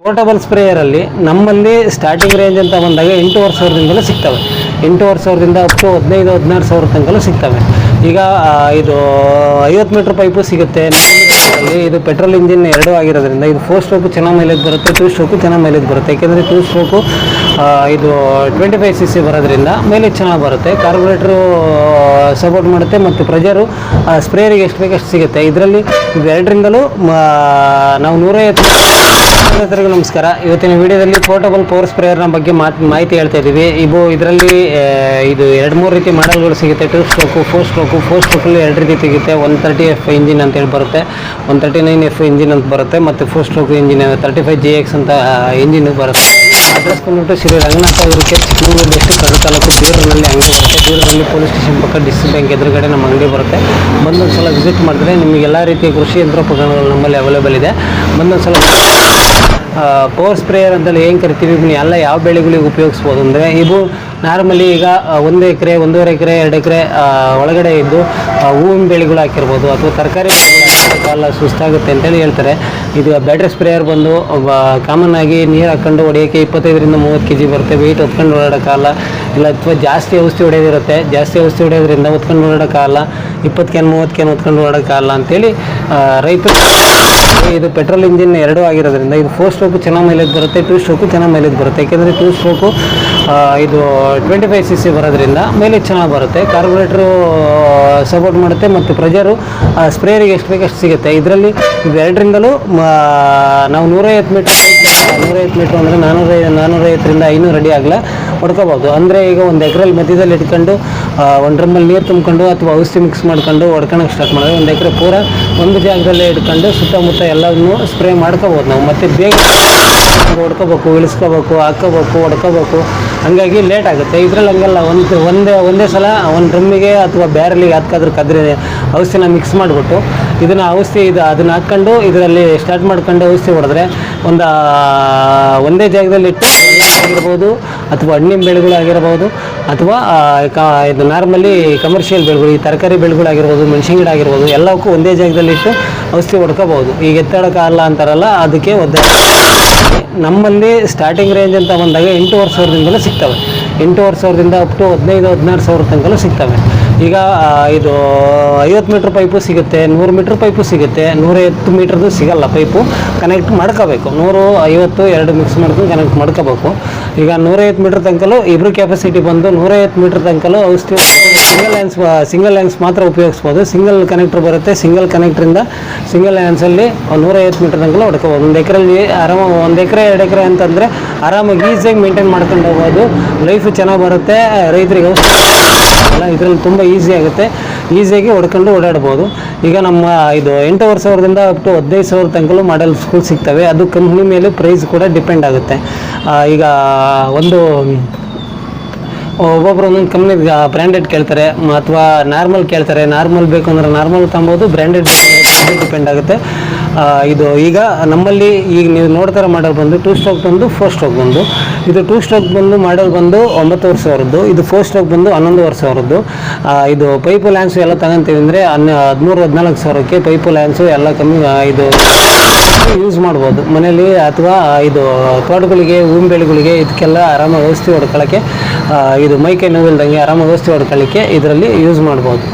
Portable ಸ್ಪ್ರೇಯರಲ್ಲಿ ನಮ್ಮಲ್ಲಿ starting range ಅಂತ ಬಂದಾಗ 8,500ದಿಂದಲೂ ಸಿಗ್ತವೆ. 8,500ದಿಂದ ಅಪ್ ಟು 15,000-16,000 ತನಕಲೂ ಸಿಗ್ತವೆ. ಈಗ ಇದು 50 ಮೀಟ್ರ್ ಪೈಪು ಸಿಗುತ್ತೆ. ಇದು ಪೆಟ್ರೋಲ್ ಇಂಜಿನ್ ಎರಡೂ ಆಗಿರೋದ್ರಿಂದ ಇದು 4 ಸ್ಟ್ರೋಕು ಚೆನ್ನಾಗಿ ಮೈಲೇಜ್ ಬರುತ್ತೆ, 2 ಸ್ಟ್ರೋಕು ಚೆನ್ನಾಗಿ ಮೈಲೇಜ್ ಬರುತ್ತೆ. ಯಾಕೆಂದರೆ 2 ಸ್ಟ್ರೋಕು ಇದು 25cc ಬರೋದ್ರಿಂದ ಮೈಲೇಜ್ ಚೆನ್ನಾಗಿ ಬರುತ್ತೆ. ಕಾರ್ಬೊರೇಟ್ರು ಸಪೋರ್ಟ್ ಮಾಡುತ್ತೆ ಮತ್ತು ಪ್ರೆಜರು ಸ್ಪ್ರೇಯರಿಗೆ ಎಷ್ಟು ಬೇಕಷ್ಟು ಸಿಗುತ್ತೆ. ಇದರಲ್ಲಿ ಎರಡರಿಂದಲೂ ನಾವು 150 ನಮಸ್ಕಾರ. ಇವತ್ತಿನ ವಿಡಿಯೋದಲ್ಲಿ ಪೋರ್ಟಬಲ್ ಪವರ್ ಸ್ಪ್ರೇಯರ್ನ ಬಗ್ಗೆ ಮಾಹಿತಿ ಹೇಳ್ತಾ ಇದ್ದೀವಿ. ಇದರಲ್ಲಿ ಇದು 2-3 ರೀತಿ ಮಾಡೆಲ್ಗಳು ಸಿಗುತ್ತೆ. 2 ಸ್ಟ್ರೋಕು, 4 ಸ್ಟ್ರೋಕು. 4 ಸ್ಟ್ರೋಕಲ್ಲಿ 2 ರೀತಿ ಸಿಗುತ್ತೆ. 130F ಇಂಜಿನ್ ಅಂತೇಳಿ ಬರುತ್ತೆ, 139F ಇಂಜಿನ್ ಅಂತ ಬರುತ್ತೆ, ಮತ್ತು 4 ಸ್ಟ್ರೋಕ್ ಇಂಜಿನ್ 35GX ಅಂತ ಇಂಜಿನ್ ಬರುತ್ತೆ. ಅಡ್ರೆಸ್ ಬಂದ್ಬಿಟ್ಟು ಶ್ರೀ ರಂಗನಾಥ ಅವರಿಗೆ ಚಿಕ್ಕಮಗಳೂರು ಡಿಸ್ಟ್ರಿಕ್ಟ್ ಕಡೂರು ತಾಲೂಕು ಬೀರೂರಿನಲ್ಲಿ ಅಂಗಡಿ ಬರುತ್ತೆ. ಬೀರೂರಲ್ಲಿ ಪೊಲೀಸ್ ಸ್ಟೇಷನ್ ಪಕ್ಕ ಡಿಸ್ಟ್ರಿಕ್ಟ್ ಬ್ಯಾಂಕ್ ಎದುರುಗಡೆ ನಮ್ಮ ಅಂಗಡಿ ಬರುತ್ತೆ. ಬಂದೊಂದು ಸಲ ವಿಸಿಟ್ ಮಾಡಿದ್ರೆ ನಿಮಗೆ ಎಲ್ಲ ರೀತಿಯ ಕೃಷಿ ಯಂತ್ರೋಪಕರಣಗಳು ನಮ್ಮಲ್ಲಿ ಅವೈಲೇಬಲ್ ಇದೆ. ಬಂದೊಂದು ಸಲ ಪವರ್ ಸ್ಪ್ರೇಯರ್ ಅಂತೇಳಿ ಏನು ಕರಿತೀವಿ, ಇದನ್ನ ಎಲ್ಲ ಯಾವ ಬೆಳೆಗಳಿಗೆ ಉಪಯೋಗಿಸ್ಬೋದು ಅಂದರೆ, ಇದು ನಾರ್ಮಲಿ ಈಗ 1 ಎಕರೆ, 1.5 ಎಕರೆ, 2 ಎಕರೆ ಒಳಗಡೆ ಇದ್ದು ಹೂವಿನ ಬೆಳೆಗಳು ಹಾಕಿರ್ಬೋದು ಅಥವಾ ತರಕಾರಿ ಕಾಲ ಸುಸ್ತಾಗುತ್ತೆ ಅಂತೇಳಿ ಹೇಳ್ತಾರೆ. ಇದು ಬ್ಯಾಟ್ರಿ ಸ್ಪ್ರೇಯರ್ ಬಂದು ಕಾಮನ್ ಆಗಿ ನೀರು ಹಾಕ್ಕೊಂಡು ಹೊಡೆಯೋಕ್ಕೆ 25ರಿಂದ 30 kg ಬರುತ್ತೆ. ವೆಯ್ಟ್ ಹೊತ್ಕೊಂಡು ಓಡಾಡೋಕ್ಕಾಗಲ್ಲ, ಇಲ್ಲ ಅಥವಾ ಜಾಸ್ತಿ ಔಷಧಿ ಹೊಡೆಯೋದಿರುತ್ತೆ. ಜಾಸ್ತಿ ಔಷಧಿ ಹೊಡೆಯೋದ್ರಿಂದ ಹೊತ್ಕೊಂಡು ಓಡಾಡೋಕ್ಕಾಗಲ್ಲ, 20 ಕ್ಯಾನ್ 30 ಕ್ಯಾನ್ ಹೊತ್ಕೊಂಡು ಓಡೋಕ್ಕಾಗಲ್ಲ ಅಂತೇಳಿ ರೈತರು. ಇದು ಪೆಟ್ರೋಲ್ ಇಂಜಿನ್ ಎರಡೂ ಆಗಿರೋದ್ರಿಂದ ಇದು 4 ಸ್ಟ್ರೋಕು ಚೆನ್ನಾಗಿ ಮೈಲೇಜ್ ಬರುತ್ತೆ, 2 ಸ್ಟ್ರೋಕು ಚೆನ್ನಾಗಿ ಮೈಲೇಜ್ ಬರುತ್ತೆ. ಯಾಕೆಂದರೆ 2 ಸ್ಟ್ರೋಕು ಇದು 25cc ಬರೋದ್ರಿಂದ ಮೈಲೇಜ್ ಚೆನ್ನಾಗಿ ಬರುತ್ತೆ. ಕಾರ್ಬೊರೇಟ್ರು ಸಪೋರ್ಟ್ ಮಾಡುತ್ತೆ ಮತ್ತು ಪ್ರೆಜರು ಸ್ಪ್ರೇಯರಿಗೆ ಎಷ್ಟು ಬೇಕಷ್ಟು ಸಿಗುತ್ತೆ. ಇದರಲ್ಲಿ ಎರಡರಿಂದಲೂ ನಾವು 150 ಮೀಟ್ರ್ ಅಂದರೆ 450ರಿಂದ 500 ಅಡಿ ಆಗಲ ಹೊಡ್ಕೋಬೋದು. ಅಂದರೆ ಈಗ 1 ಎಕರೆಲ್ಲಿ ಮಧ್ಯದಲ್ಲಿ ಇಟ್ಕೊಂಡು 1 ಡ್ರಮ್ಮಲ್ಲಿ ನೀರು ತುಂಬಿಕೊಂಡು ಅಥವಾ ಔಷಧಿ ಮಿಕ್ಸ್ ಮಾಡ್ಕೊಂಡು ಹೊಡ್ಕೊಳಕ್ಕೆ ಸ್ಟಾರ್ಟ್ ಮಾಡಿದ್ರೆ 1 ಎಕರೆ ಪೂರ ಒಂದು ಜಾಗದಲ್ಲೇ ಇಟ್ಕೊಂಡು ಸುತ್ತಮುತ್ತ ಎಲ್ಲವನ್ನೂ ಸ್ಪ್ರೇ ಮಾಡ್ಕೋಬೋದು ನಾವು. ಮತ್ತು ಬೇಗ ಹೊಡ್ಕೋಬೇಕು, ಇಳಿಸ್ಕೋಬೇಕು, ಹಾಕ್ಕೋಬೇಕು, ಹೊಡ್ಕೋಬೇಕು, ಹಾಗಾಗಿ ಲೇಟ್ ಆಗುತ್ತೆ. ಇದರಲ್ಲಿ ಹಂಗಲ್ಲ, ಒಂದೇ ಸಲ 1 ಡ್ರಮ್ಮಿಗೆ ಅಥವಾ ಬ್ಯಾರಲಿಗೆ ಕದ್ರೆ ಔಷಧಿನ ಮಿಕ್ಸ್ ಮಾಡಿಬಿಟ್ಟು ಅದನ್ನು ಹಾಕ್ಕೊಂಡು ಇದರಲ್ಲಿ ಸ್ಟಾರ್ಟ್ ಮಾಡ್ಕೊಂಡು ಔಷಧಿ ಹೊಡೆದ್ರೆ ಒಂದೇ ಜಾಗದಲ್ಲಿ ಇಟ್ಟು ಆಗಿರ್ಬೋದು ಅಥವಾ ಹಣ್ಣಿನ ಬೆಳೆಗಳಾಗಿರ್ಬೋದು ಅಥವಾ ಇದು ನಾರ್ಮಲಿ ಕಮರ್ಷಿಯಲ್ ಬೆಳೆಗಳು, ಈ ತರಕಾರಿ ಬೆಳೆಗಳಾಗಿರ್ಬೋದು, ಮೆಣಸಿನ ಗಿಡ ಆಗಿರ್ಬೋದು, ಎಲ್ಲಕ್ಕೂ ಒಂದೇ ಜಾಗದಲ್ಲಿಟ್ಟು ಔಷಧಿ ಹೊಡ್ಕೋಬೋದು. ಈಗ ಎತ್ತಡಕ್ಕಾಗಲ್ಲ ಅಂತಾರಲ್ಲ, ಅದಕ್ಕೆ ನಮ್ಮಲ್ಲಿ ಸ್ಟಾರ್ಟಿಂಗ್ ರೇಂಜ್ ಅಂತ ಬಂದಾಗ 8,500ದಿಂದಲೂ ಸಿಗ್ತವೆ. 8,500ದಿಂದ ಅಪ್ ಟು 15,000-16,000 ತನಕಲೂ ಸಿಗ್ತವೆ. ಈಗ ಇದು 50 ಮೀಟ್ರ್ ಪೈಪು ಸಿಗುತ್ತೆ, 100 ಮೀಟ್ರ್ ಪೈಪು ಸಿಗುತ್ತೆ. 110 ಮೀಟ್ರದ್ದು ಸಿಗಲ್ಲ, ಪೈಪು ಕನೆಕ್ಟ್ ಮಾಡ್ಕೋಬೇಕು. 150 2 ಮಿಕ್ಸ್ ಮಾಡ್ಕೊಂಡು ಕನೆಕ್ಟ್ ಮಾಡ್ಕೋಬೇಕು. ಈಗ 150 ಮೀಟ್ರ್ ತನಕಲೂ ಇಬ್ಬರು ಕೆಪಾಸಿಟಿ ಬಂದು 150 ಮೀಟ್ರ್ ತನಕಲೂ ಔಷಧಿ ಸಿಂಗಲ್ ಲ್ಯಾನ್ಸ್ ಮಾತ್ರ ಉಪಯೋಗಿಸ್ಬೋದು. ಸಿಂಗಲ್ ಕನೆಕ್ಟ್ರ್ ಬರುತ್ತೆ. ಸಿಂಗಲ್ ಕನೆಕ್ಟ್ರಿಂದ ಸಿಂಗಲ್ ಲ್ಯಾನ್ಸಲ್ಲಿ 150 ಮೀಟ್ರ್ ತನಕಲೂ ಹೊಡ್ಕೋಬೋದು. 1 ಎಕರೆಯಲ್ಲಿ ಆರಾಮಾಗಿ 1 ಎಕರೆ 2 ಎಕರೆ ಅಂತಂದರೆ ಆರಾಮಾಗಿ ಈಸಿಯಾಗಿ ಮೇಂಟೈನ್ ಮಾಡ್ಕೊಂಡು ಹೋಗ್ಬೋದು. ಲೈಫು ಚೆನ್ನಾಗಿ ಬರುತ್ತೆ. ರೈತರಿಗೆ ಔಷಧಿ ಇದರಲ್ಲಿ ತುಂಬ ಈಸಿ ಆಗುತ್ತೆ, ಈಸಿಯಾಗಿ ಹೊಡ್ಕೊಂಡು ಓಡಾಡ್ಬೋದು. ಈಗ ನಮ್ಮ ಇದು 8,500ದಿಂದ ಅಪ್ ಟು 15,000 ತನಕಲೂ ಮಾಡೆಲ್ಸ್ಗಳು ಸಿಗ್ತವೆ. ಅದು ಕಂಪ್ನಿ ಮೇಲೆ ಪ್ರೈಸ್ ಕೂಡ ಡಿಪೆಂಡ್ ಆಗುತ್ತೆ. ಈಗ ಒಬ್ಬೊಬ್ಬರು ಒಂದೊಂದು ಕಂಪ್ನಿ ಬ್ರ್ಯಾಂಡೆಡ್ ಕೇಳ್ತಾರೆ ಅಥವಾ ನಾರ್ಮಲ್ ಕೇಳ್ತಾರೆ. ನಾರ್ಮಲ್ ಬೇಕು ಅಂದರೆ ನಾರ್ಮಲ್ ತೊಗೊಬೋದು, ಬ್ರ್ಯಾಂಡೆಡ್ ಡಿಪೆಂಡ್ ಆಗುತ್ತೆ. ಇದು ಈಗ ನಮ್ಮಲ್ಲಿ ಈಗ ನೀವು ನೋಡ್ತಾರೆ ಮಾಡೆಲ್ ಬಂದು 2 ಸ್ಟ್ರೋಕ್ ಬಂದು 4 ಸ್ಟ್ರೋಕ್ ಬಂದು. ಇದು 2 ಸ್ಟ್ರೋಕ್ ಬಂದು ಮಾಡೆಲ್ ಬಂದು 9,500. ಇದು 4 ಸ್ಟ್ರೋಕ್ ಬಂದು 11,500. ಇದು ಪೈಪು ಲ್ಯಾನ್ಸು ಎಲ್ಲ ತಗೊಂತೀವಿ ಅಂದರೆ 13,000-14,000ಕ್ಕೆ ಪೈಪು ಲ್ಯಾನ್ಸು ಎಲ್ಲ ಕಮ್ಮಿ ಇದು ಯೂಸ್ ಮಾಡ್ಬೋದು ಮನೇಲಿ, ಅಥವಾ ಇದು ತೋಟಗಳಿಗೆ, ಹೂವಿನ ಬೆಳೆಗಳಿಗೆ, ಇದಕ್ಕೆಲ್ಲ ಆರಾಮಾಗಿ ಔಷಧಿ ಹೊಡ್ಕೊಳ್ಳೋಕ್ಕೆ, ಇದು ಮೈಕೈ ನೋವಿಲ್ದಂಗೆ ಆರಾಮಾಗಿ ಔಷಧಿ ಹೊಡ್ಕೊಳ್ಳಿಕ್ಕೆ ಇದರಲ್ಲಿ ಯೂಸ್ ಮಾಡ್ಬೋದು.